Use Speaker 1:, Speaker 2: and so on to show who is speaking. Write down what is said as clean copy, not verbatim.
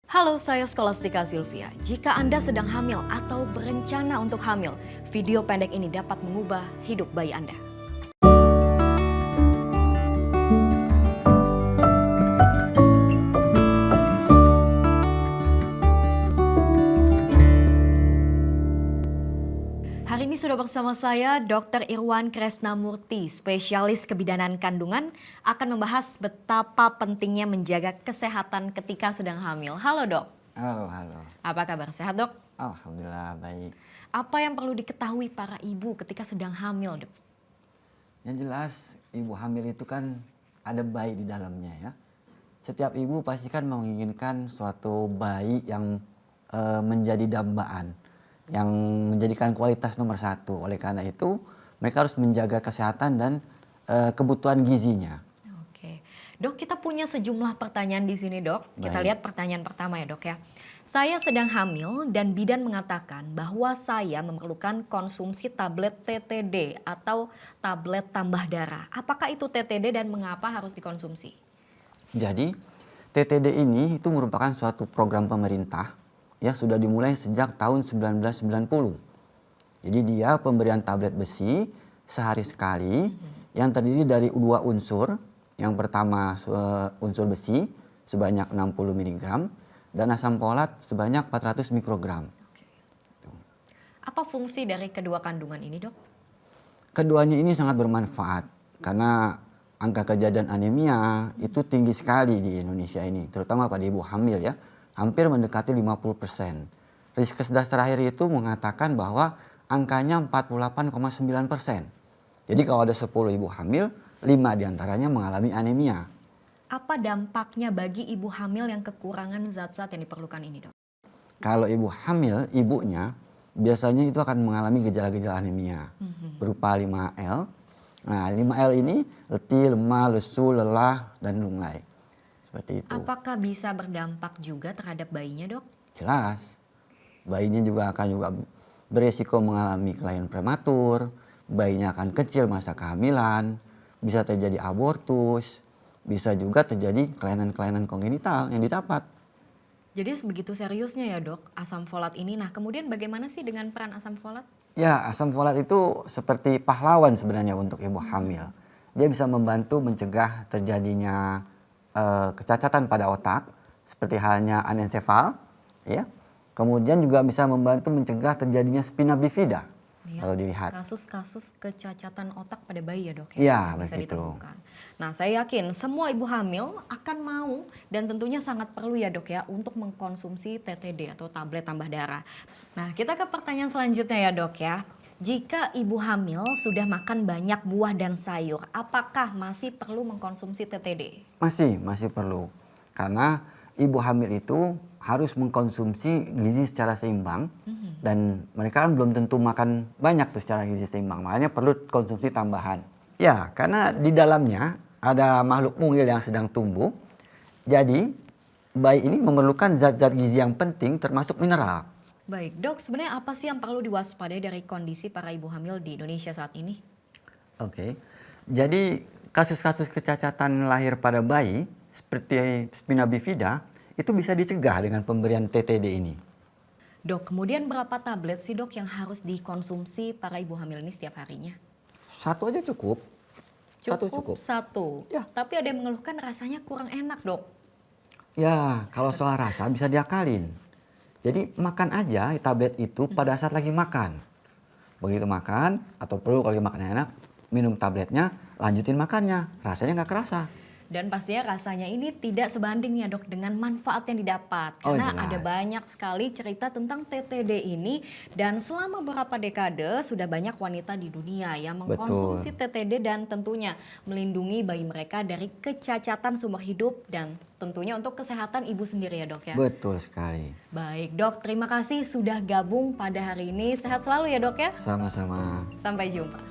Speaker 1: Halo, saya Skolastika Zilvia. Jika Anda sedang hamil atau berencana untuk hamil, video pendek ini dapat mengubah hidup bayi Anda. Hari ini sudah bersama saya Dr. Irwan Kresnamurti, spesialis kebidanan kandungan, akan membahas betapa pentingnya menjaga kesehatan ketika sedang hamil. Halo dok.
Speaker 2: Halo.
Speaker 1: Apa kabar, sehat dok?
Speaker 2: Alhamdulillah baik.
Speaker 1: Apa yang perlu diketahui para ibu ketika sedang hamil dok?
Speaker 2: Yang jelas ibu hamil itu kan ada bayi di dalamnya ya. Setiap ibu pasti kan menginginkan suatu bayi yang menjadi dambaan, yang menjadikan kualitas nomor satu. Oleh karena itu mereka harus menjaga kesehatan dan kebutuhan gizinya.
Speaker 1: Oke, dok, kita punya sejumlah pertanyaan di sini dok. Kita
Speaker 2: Baik.
Speaker 1: lihat pertanyaan pertama ya dok ya. Saya sedang hamil dan bidan mengatakan bahwa saya memerlukan konsumsi tablet TTD atau tablet tambah darah. Apakah itu TTD dan mengapa harus dikonsumsi?
Speaker 2: Jadi TTD ini itu merupakan suatu program pemerintah ya, sudah dimulai sejak tahun 1990. Jadi dia pemberian tablet besi sehari sekali yang terdiri dari dua unsur. Yang pertama unsur besi sebanyak 60 mg dan asam folat sebanyak 400 mikrogram.
Speaker 1: Apa fungsi dari kedua kandungan ini dok?
Speaker 2: Keduanya ini sangat bermanfaat karena angka kejadian anemia itu tinggi sekali di Indonesia ini, terutama pada ibu hamil ya. Hampir mendekati 50%. Riskesdas terakhir itu mengatakan bahwa angkanya 48,9%. Jadi kalau ada 10 ibu hamil, 5 diantaranya mengalami anemia.
Speaker 1: Apa dampaknya bagi ibu hamil yang kekurangan zat-zat yang diperlukan ini dok?
Speaker 2: Kalau ibu hamil, ibunya biasanya itu akan mengalami gejala-gejala anemia berupa 5L. Nah 5L ini letih, lemah, lesu, lelah, dan lunglai. Seperti itu.
Speaker 1: Apakah bisa berdampak juga terhadap bayinya dok?
Speaker 2: Jelas, bayinya juga akan beresiko mengalami kelahiran prematur, bayinya akan kecil masa kehamilan, bisa terjadi abortus, bisa juga terjadi kelainan-kelainan kongenital yang didapat.
Speaker 1: Jadi sebegitu seriusnya ya dok asam folat ini. Nah kemudian bagaimana sih dengan peran asam folat?
Speaker 2: Ya, asam folat itu seperti pahlawan sebenarnya untuk ibu hamil. Dia bisa membantu mencegah terjadinya kecacatan pada otak, seperti halnya anencefal, ya. Kemudian juga bisa membantu mencegah terjadinya spina bifida.
Speaker 1: Ya,
Speaker 2: Kalau dilihat.
Speaker 1: kasus-kasus kecacatan otak pada bayi ya dok
Speaker 2: Ya,
Speaker 1: bisa
Speaker 2: begitu.
Speaker 1: ditemukan. Nah saya yakin semua ibu hamil akan mau dan tentunya sangat perlu ya dok ya untuk mengkonsumsi TTD atau tablet tambah darah. Nah kita ke pertanyaan selanjutnya ya dok ya. Jika ibu hamil sudah makan banyak buah dan sayur, apakah masih perlu mengkonsumsi TTD?
Speaker 2: Masih perlu. Karena ibu hamil itu harus mengkonsumsi gizi secara seimbang. Dan mereka kan belum tentu makan banyak tuh secara gizi seimbang. Makanya perlu konsumsi tambahan. Ya, karena di dalamnya ada makhluk mungil yang sedang tumbuh. Jadi bayi ini memerlukan zat-zat gizi yang penting termasuk mineral.
Speaker 1: Baik dok, sebenarnya apa sih yang perlu diwaspadai dari kondisi para ibu hamil di Indonesia saat ini?
Speaker 2: Oke. Jadi kasus-kasus kecacatan lahir pada bayi seperti spina bifida itu bisa dicegah dengan pemberian TTD ini.
Speaker 1: Dok, kemudian berapa tablet sih dok yang harus dikonsumsi para ibu hamil ini setiap harinya?
Speaker 2: Satu aja cukup.
Speaker 1: Cukup satu.
Speaker 2: Ya.
Speaker 1: Tapi ada yang mengeluhkan rasanya kurang enak dok.
Speaker 2: Ya, kalau soal rasa bisa diakalin. Jadi makan aja tablet itu pada saat lagi makan. Begitu makan atau perlu kalau makan enak, minum tabletnya, lanjutin makannya. Rasanya nggak kerasa.
Speaker 1: Dan pastinya rasanya ini tidak sebanding ya dok dengan manfaat yang didapat.
Speaker 2: Oh,
Speaker 1: Karena
Speaker 2: jelas.
Speaker 1: ada banyak sekali cerita tentang TTD ini. Dan selama beberapa dekade sudah banyak wanita di dunia yang mengkonsumsi TTD dan tentunya melindungi bayi mereka dari kecacatan seumur hidup. Dan tentunya untuk kesehatan ibu sendiri ya dok ya.
Speaker 2: Betul sekali.
Speaker 1: Baik dok, terima kasih sudah gabung pada hari ini. Sehat selalu ya dok ya.
Speaker 2: Sama-sama.
Speaker 1: Sampai jumpa.